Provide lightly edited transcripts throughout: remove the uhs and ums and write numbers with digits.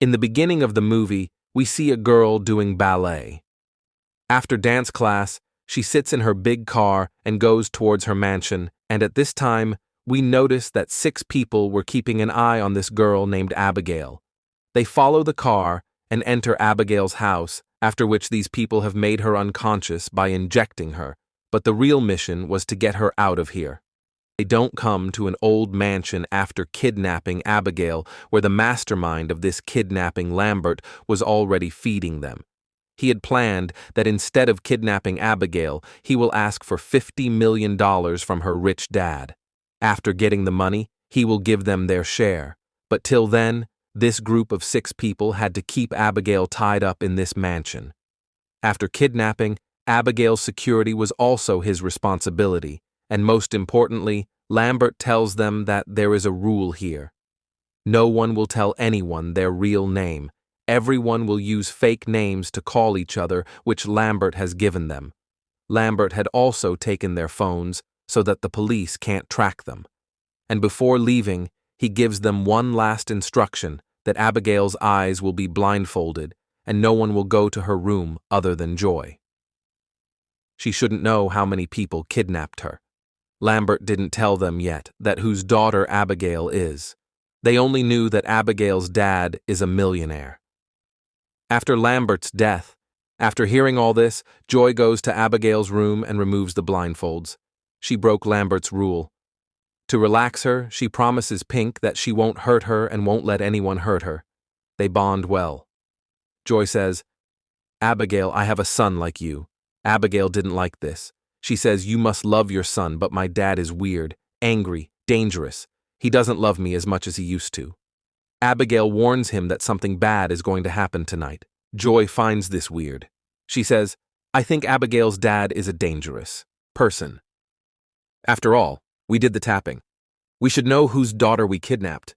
In the beginning of the movie, we see a girl doing ballet. After dance class, she sits in her big car and goes towards her mansion, and at this time, we notice that 6 people were keeping an eye on this girl named Abigail. They follow the car and enter Abigail's house, after which these people have made her unconscious by injecting her, but the real mission was to get her out of here. They don't come to an old mansion after kidnapping Abigail, where the mastermind of this kidnapping, Lambert, was already feeding them. He had planned that instead of kidnapping Abigail, he will ask for $50 million from her rich dad. After getting the money, he will give them their share. But till then, this group of 6 people had to keep Abigail tied up in this mansion. After kidnapping, Abigail's security was also his responsibility, and most importantly, Lambert tells them that there is a rule here. No one will tell anyone their real name. Everyone will use fake names to call each other, which Lambert has given them. Lambert had also taken their phones so that the police can't track them. And before leaving, he gives them one last instruction, that Abigail's eyes will be blindfolded and no one will go to her room other than Joy. She shouldn't know how many people kidnapped her. Lambert didn't tell them yet that whose daughter Abigail is. They only knew that Abigail's dad is a millionaire. After Lambert's death, after hearing all this, Joy goes to Abigail's room and removes the blindfolds. She broke Lambert's rule. To relax her, she promises Pink that she won't hurt her and won't let anyone hurt her. They bond well. Joy says, "Abigail, I have a son like you." Abigail didn't like this. She says, "You must love your son, but my dad is weird, angry, dangerous. He doesn't love me as much as he used to." Abigail warns him that something bad is going to happen tonight. Joy finds this weird. She says, "I think Abigail's dad is a dangerous person. After all, we did the tapping. We should know whose daughter we kidnapped."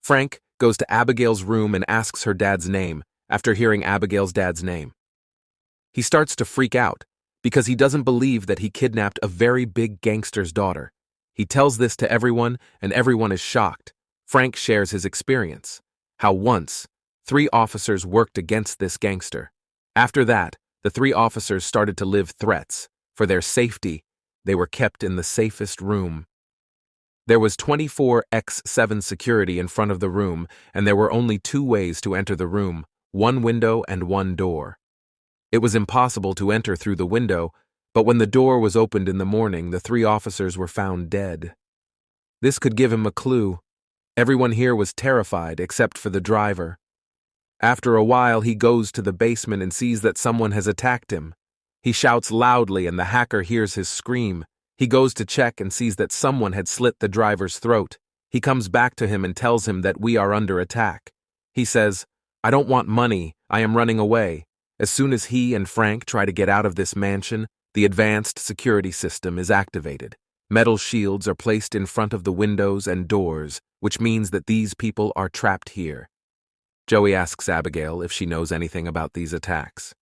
Frank goes to Abigail's room and asks her dad's name after hearing Abigail's dad's name. He starts to freak out because he doesn't believe that he kidnapped a very big gangster's daughter. He tells this to everyone and everyone is shocked. Frank shares his experience, how once 3 officers worked against this gangster. After that, the 3 officers started to live threats. For their safety, they were kept in the safest room. There was 24x7 security in front of the room, and there were only 2 ways to enter the room, 1 window and 1 door. It was impossible to enter through the window, but when the door was opened in the morning, the 3 officers were found dead. This could give him a clue. Everyone here was terrified except for the driver. After a while, he goes to the basement and sees that someone has attacked him. He shouts loudly and the hacker hears his scream. He goes to check and sees that someone had slit the driver's throat. He comes back to him and tells him that we are under attack. He says, "I don't want money, I am running away." As soon as he and Frank try to get out of this mansion, the advanced security system is activated. Metal shields are placed in front of the windows and doors, which means that these people are trapped here. Joey asks Abigail if she knows anything about these attacks.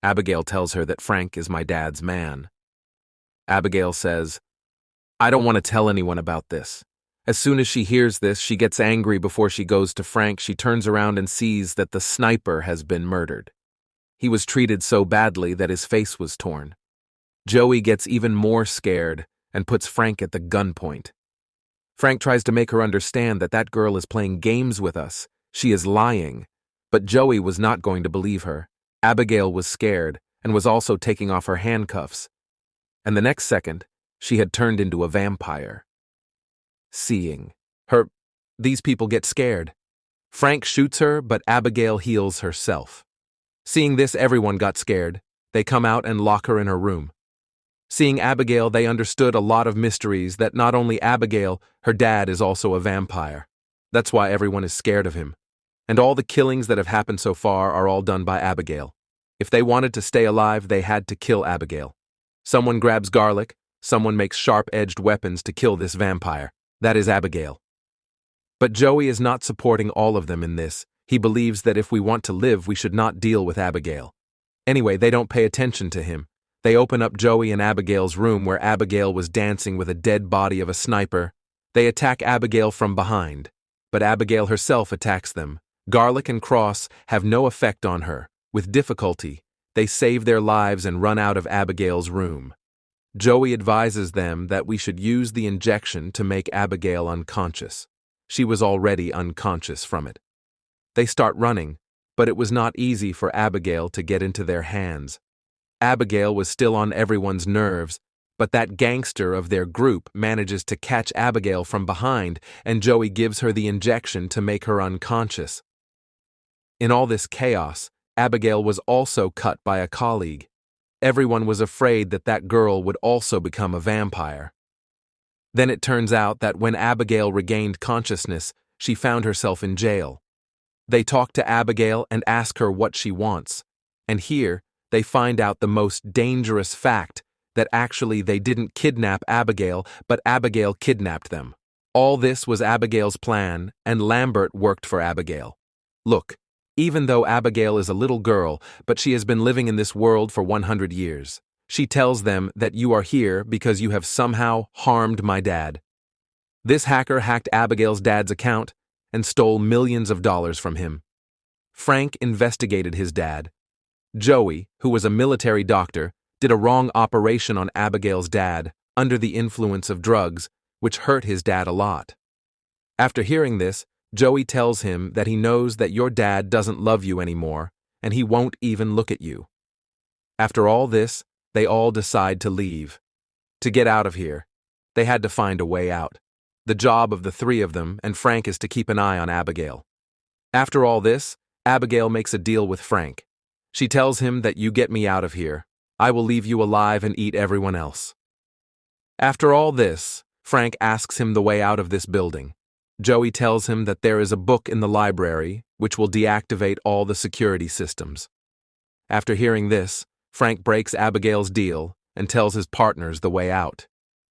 Abigail tells her that Frank is my dad's man. Abigail says, "I don't want to tell anyone about this." As soon as she hears this, she gets angry. Before she goes to Frank, she turns around and sees that the sniper has been murdered. He was treated so badly that his face was torn. Joey gets even more scared and puts Frank at the gunpoint. Frank tries to make her understand that that girl is playing games with us. She is lying. But Joey was not going to believe her. Abigail was scared and was also taking off her handcuffs. And the next second, she had turned into a vampire. Seeing her, these people get scared. Frank shoots her, but Abigail heals herself. Seeing this, everyone got scared. They come out and lock her in her room. Seeing Abigail, they understood a lot of mysteries, that not only Abigail, her dad is also a vampire. That's why everyone is scared of him. And all the killings that have happened so far are all done by Abigail. If they wanted to stay alive, they had to kill Abigail. Someone grabs garlic, someone makes sharp-edged weapons to kill this vampire. That is Abigail. But Joey is not supporting all of them in this. He believes that if we want to live, we should not deal with Abigail. Anyway, they don't pay attention to him. They open up Joey and Abigail's room where Abigail was dancing with a dead body of a sniper. They attack Abigail from behind, but Abigail herself attacks them. Garlic and Cross have no effect on her. With difficulty, they save their lives and run out of Abigail's room. Joey advises them that we should use the injection to make Abigail unconscious. She was already unconscious from it. They start running, but it was not easy for Abigail to get into their hands. Abigail was still on everyone's nerves, but that gangster of their group manages to catch Abigail from behind, and Joey gives her the injection to make her unconscious. In all this chaos, Abigail was also cut by a colleague. Everyone was afraid that that girl would also become a vampire. Then it turns out that when Abigail regained consciousness, she found herself in jail. They talk to Abigail and ask her what she wants, and here they find out the most dangerous fact, that actually they didn't kidnap Abigail, but Abigail kidnapped them. All this was Abigail's plan, and Lambert worked for Abigail. Look, even though Abigail is a little girl, but she has been living in this world for 100 years. She tells them that you are here because you have somehow harmed my dad. This hacker hacked Abigail's dad's account and stole millions of dollars from him. Frank investigated his dad. Joey, who was a military doctor, did a wrong operation on Abigail's dad under the influence of drugs, which hurt his dad a lot. After hearing this, Joey tells him that he knows that your dad doesn't love you anymore, and he won't even look at you. After all this, they all decide to leave. To get out of here, they had to find a way out. The job of the three of them and Frank is to keep an eye on Abigail. After all this, Abigail makes a deal with Frank. She tells him that you get me out of here, I will leave you alive and eat everyone else. After all this, Frank asks him the way out of this building. Joey tells him that there is a book in the library which will deactivate all the security systems. After hearing this, Frank breaks Abigail's deal and tells his partners the way out.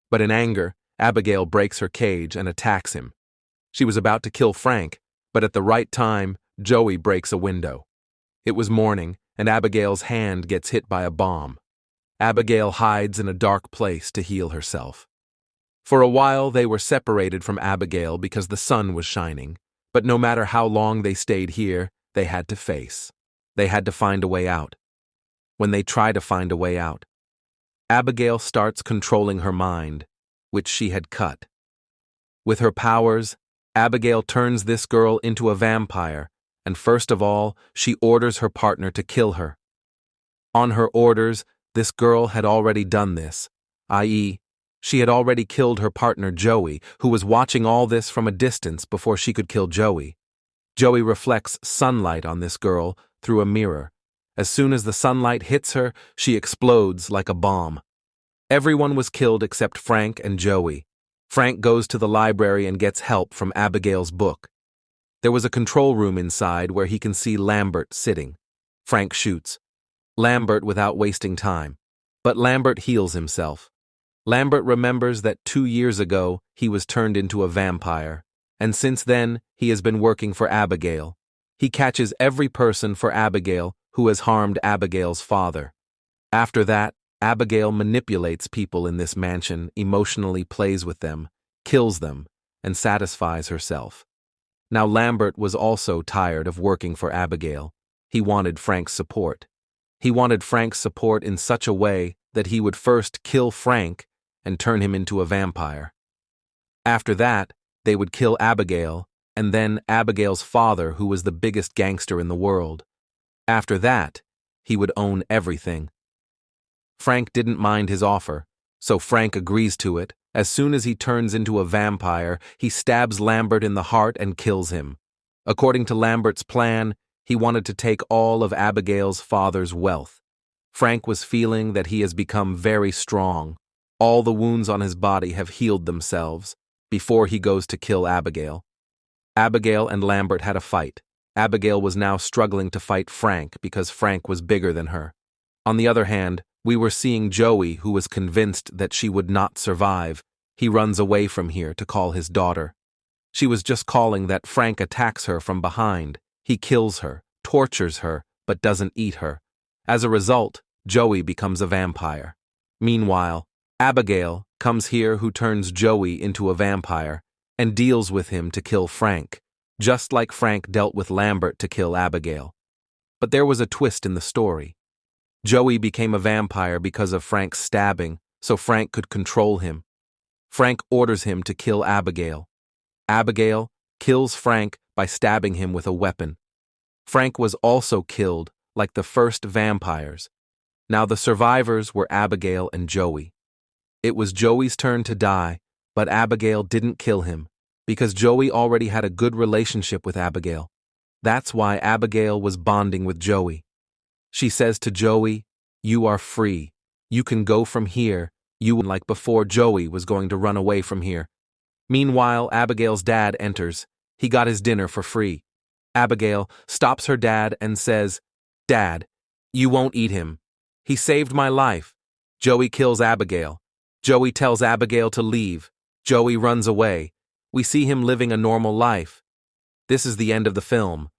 But in anger, Abigail breaks her cage and attacks him. She was about to kill Frank, but at the right time, Joey breaks a window. It was morning, and Abigail's hand gets hit by a bomb. Abigail hides in a dark place to heal herself. For a while they were separated from Abigail because the sun was shining, but no matter how long they stayed here, they had to face. They had to find a way out. When they try to find a way out, Abigail starts controlling her mind, which she had cut. With her powers, Abigail turns this girl into a vampire, and first of all, she orders her partner to kill her. On her orders, this girl had already done this, i.e., she had already killed her partner Joey, who was watching all this from a distance before she could kill Joey. Joey reflects sunlight on this girl through a mirror. As soon as the sunlight hits her, she explodes like a bomb. Everyone was killed except Frank and Joey. Frank goes to the library and gets help from Abigail's book. There was a control room inside where he can see Lambert sitting. Frank shoots Lambert without wasting time, but Lambert heals himself. Lambert remembers that 2 years ago he was turned into a vampire, and since then he has been working for Abigail. He catches every person for Abigail who has harmed Abigail's father. After that, Abigail manipulates people in this mansion, emotionally plays with them, kills them, and satisfies herself. Now Lambert was also tired of working for Abigail. He wanted Frank's support. He wanted Frank's support in such a way that he would first kill Frank and turn him into a vampire. After that, they would kill Abigail, and then Abigail's father, who was the biggest gangster in the world. After that, he would own everything. Frank didn't mind his offer, so Frank agrees to it. As soon as he turns into a vampire, he stabs Lambert in the heart and kills him. According to Lambert's plan, he wanted to take all of Abigail's father's wealth. Frank was feeling that he has become very strong. All the wounds on his body have healed themselves before he goes to kill Abigail. Abigail and Lambert had a fight. Abigail was now struggling to fight Frank because Frank was bigger than her. On the other hand, we were seeing Joey, who was convinced that she would not survive. He runs away from here to call his daughter. She was just calling that Frank attacks her from behind. He kills her, tortures her, but doesn't eat her. As a result, Joey becomes a vampire. Meanwhile, Abigail comes here, who turns Joey into a vampire and deals with him to kill Frank. just like Frank dealt with Lambert to kill Abigail. But there was a twist in the story. Joey became a vampire because of Frank's stabbing, so Frank could control him. Frank orders him to kill Abigail. Abigail kills Frank by stabbing him with a weapon. Frank was also killed, like the first vampires. Now the survivors were Abigail and Joey. It was Joey's turn to die, but Abigail didn't kill him, because Joey already had a good relationship with Abigail. That's why Abigail was bonding with Joey. She says to Joey, "You are free. You can go from here," like before Joey was going to run away from here. Meanwhile, Abigail's dad enters. He got his dinner for free. Abigail stops her dad and says, "Dad, you won't eat him. He saved my life." Joey kills Abigail. Joey tells Abigail to leave. Joey runs away. We see him living a normal life. This is the end of the film.